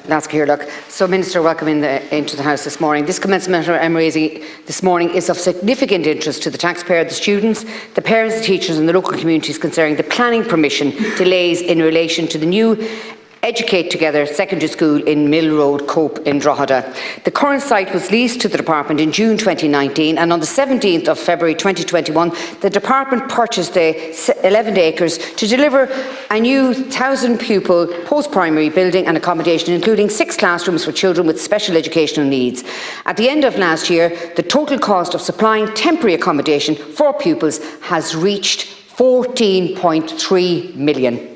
That's Keogan. So, Minister, welcome into the House this morning. This commencement I'm raising this morning is of significant interest to the taxpayer, the students, the parents, the teachers and the local communities concerning the planning permission delays in relation to the new Educate Together secondary school in Mill Road, Cope in Drogheda. The current site was leased to the Department in June 2019, and on the 17th of February 2021 the Department purchased the 11 acres to deliver a new 1,000 pupil post-primary building and accommodation, including 6 classrooms for children with special educational needs. At the end of last year, the total cost of supplying temporary accommodation for pupils has reached 14.3 million.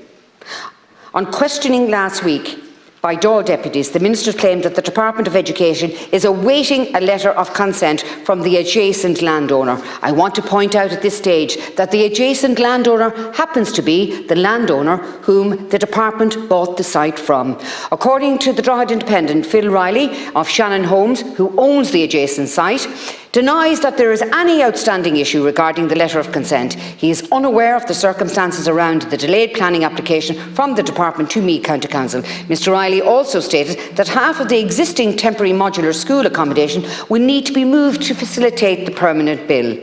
On questioning last week by Dáil deputies, the Minister claimed that the Department of Education is awaiting a letter of consent from the adjacent landowner. I want to point out at this stage that the adjacent landowner happens to be the landowner whom the Department bought the site from. According to the Drogheda Independent, Phil Riley of Shannon Homes, who owns the adjacent site, denies that there is any outstanding issue regarding the letter of consent. He is unaware of the circumstances around the delayed planning application from the Department to Meath County Council. Mr Riley also stated that half of the existing temporary modular school accommodation will need to be moved to facilitate the permanent bill.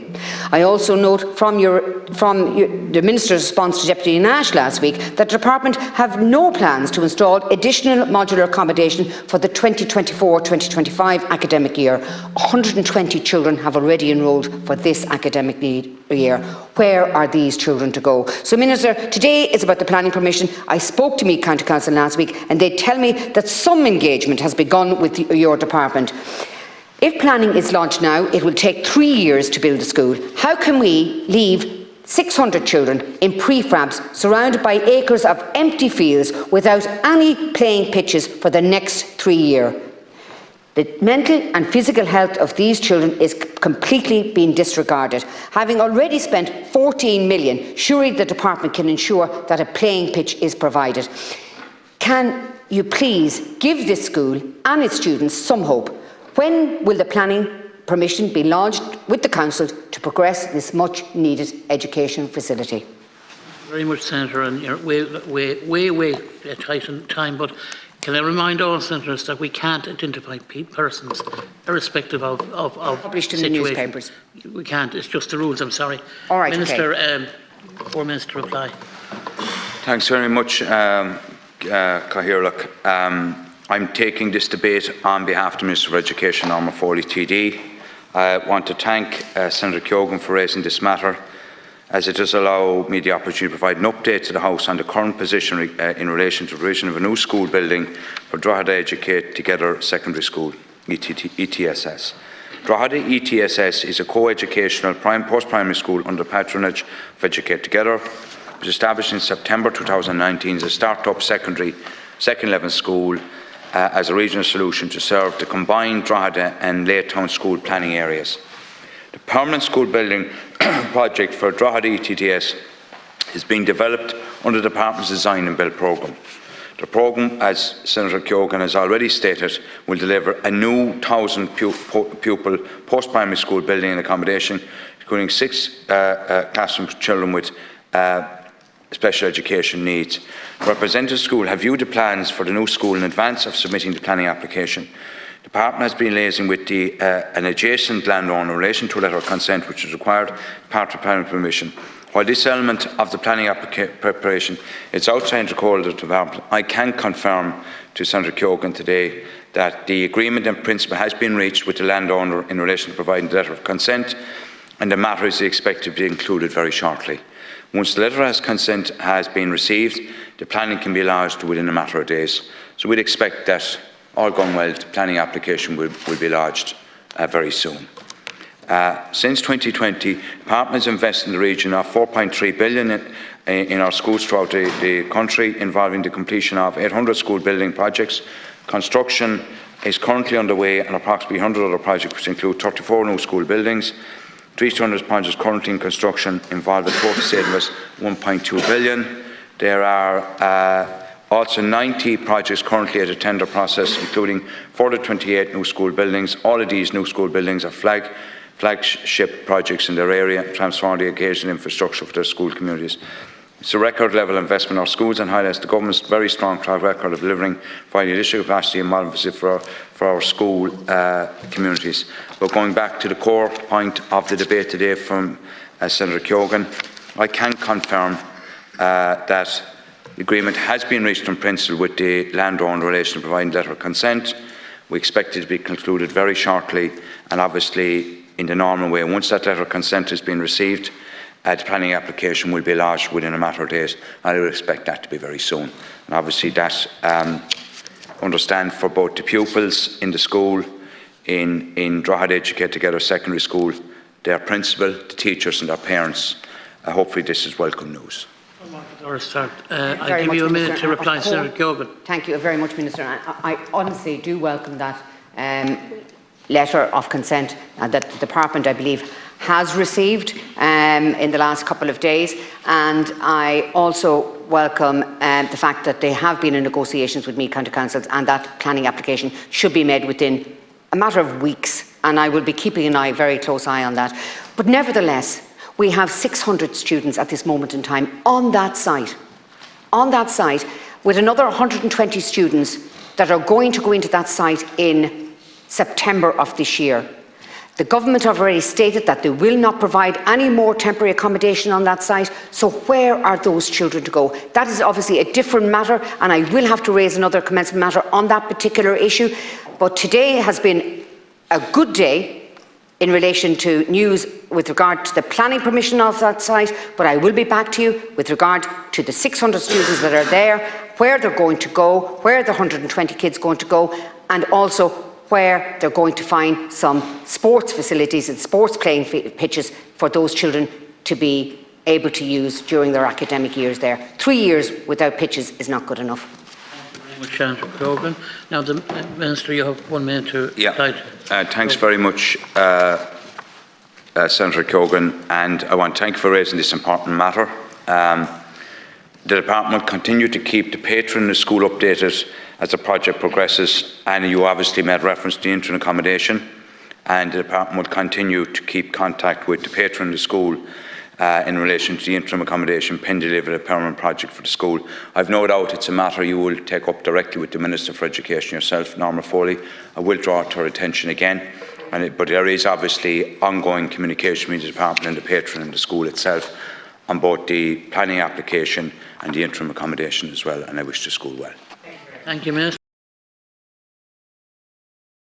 I also note from the Minister's response to Deputy Nash last week that the Department have no plans to install additional modular accommodation for the 2024-2025 academic year. 120 children have already enrolled for this academic year. Where are these children to go? So, Minister, today is about the planning permission. I spoke to Meath County Council last week and they tell me that some engagement has begun with your department. If planning is launched now, it will take 3 years to build a school. How can we leave 600 children in prefabs surrounded by acres of empty fields without any playing pitches for the next 3 years? The mental and physical health of these children is completely being disregarded. Having already spent 14 million, surely the Department can ensure that a playing pitch is provided. Can you please give this school and its students some hope? When will the planning permission be lodged with the Council to progress this much needed education facility? Very much, Senator, and you're way tight on time, but can I remind all senators that we can't identify persons irrespective of published in situation. The newspapers. We can't. It's just the rules. I'm sorry. All right, Minister, okay. Before Minister reply. Thanks very much, Keogan. I'm taking this debate on behalf of the Minister for Education, Norma Foley TD. I want to thank Senator Keogan for raising this matter, as it does allow me the opportunity to provide an update to the House on the current position in relation to the provision of a new school building for Drogheda Educate Together Secondary School, ETSS. Drogheda ETSS is a co-educational post-primary school under patronage of Educate Together. It was established in September 2019 as a start-up second level school as a regional solution to serve the combined Drogheda and Laytown school planning areas. The permanent school building project for Drogheda ETTS is being developed under the Department's Design and Build programme. The programme, as Senator Keogan has already stated, will deliver a new 1,000 pupil post-primary school building and accommodation, including 6 classrooms for children with special education needs. The representative school have viewed the plans for the new school in advance of submitting the planning application. The Department has been liaising with an adjacent landowner in relation to a letter of consent which is required part of planning permission. While this element of the planning preparation is outside the call of the Department, I can confirm to Senator Keogan today that the agreement in principle has been reached with the landowner in relation to providing the letter of consent, and the matter is expected to be included very shortly. Once the letter of consent has been received, the planning can be lodged within a matter of days. So we'd expect that, all going well, the planning application will be lodged very soon. Since 2020, the Department has invested in the region of 4.3 billion in our schools throughout the country, involving the completion of 800 school building projects. Construction is currently underway on approximately 100 other projects, which include 34 new school buildings. 300 projects currently in construction involve a total saving of 1.2 billion. There are also 90 projects currently at a tender process, including further 28 new school buildings. All of these new school buildings are flagship projects in their area, transforming the education infrastructure for their school communities. It's a record level investment in our schools and highlights the government's very strong track record of delivering providing additional capacity and modern facilities for our school communities. But going back to the core point of the debate today from Senator Keogan, I can confirm that the agreement has been reached in principle with the landowner in relation to providing letter of consent. We expect it to be concluded very shortly, and obviously in the normal way. Once that letter of consent has been received, the planning application will be lodged within a matter of days, and I would expect that to be very soon. And obviously that understand for both the pupils in the school, in Drogheda Educate Together Secondary School, their principal, the teachers and their parents. Hopefully this is welcome news. I'll give you a minute to reply, Senator Keogan. Thank you very much, Minister. I honestly do welcome that letter of consent that the Department, I believe, has received in the last couple of days, and I also welcome the fact that they have been in negotiations with Meath County Councils, and that planning application should be made within a matter of weeks, and I will be keeping an very close eye on that. But nevertheless, we have 600 students at this moment in time on that site, with another 120 students that are going to go into that site in September of this year. The government have already stated that they will not provide any more temporary accommodation on that site, so where are those children to go? That is obviously a different matter, and I will have to raise another commencement matter on that particular issue. But today has been a good day in relation to news with regard to the planning permission of that site, but I will be back to you with regard to the 600 students that are there, where they're going to go, where the 120 kids are going to go, and also where they're going to find some sports facilities and sports playing pitches for those children to be able to use during their academic years there. 3 years without pitches is not good enough. Thank you very much, Senator Keogan. Now, the Minister, you have 1 minute to reply. Thanks very much, Senator Keogan, and I want to thank you for raising this important matter. The Department will continue to keep the patron in the school updated as the project progresses, and you obviously made reference to the interim accommodation, and the Department will continue to keep contact with the patron of the school in relation to the interim accommodation pending delivery of a permanent project for the school. I've no doubt it's a matter you will take up directly with the Minister for Education yourself, Norma Foley. I will draw it to her attention again, but there is obviously ongoing communication between the Department and the patron and the school itself on both the planning application and the interim accommodation as well, and I wish the school well. Thank you, Minister.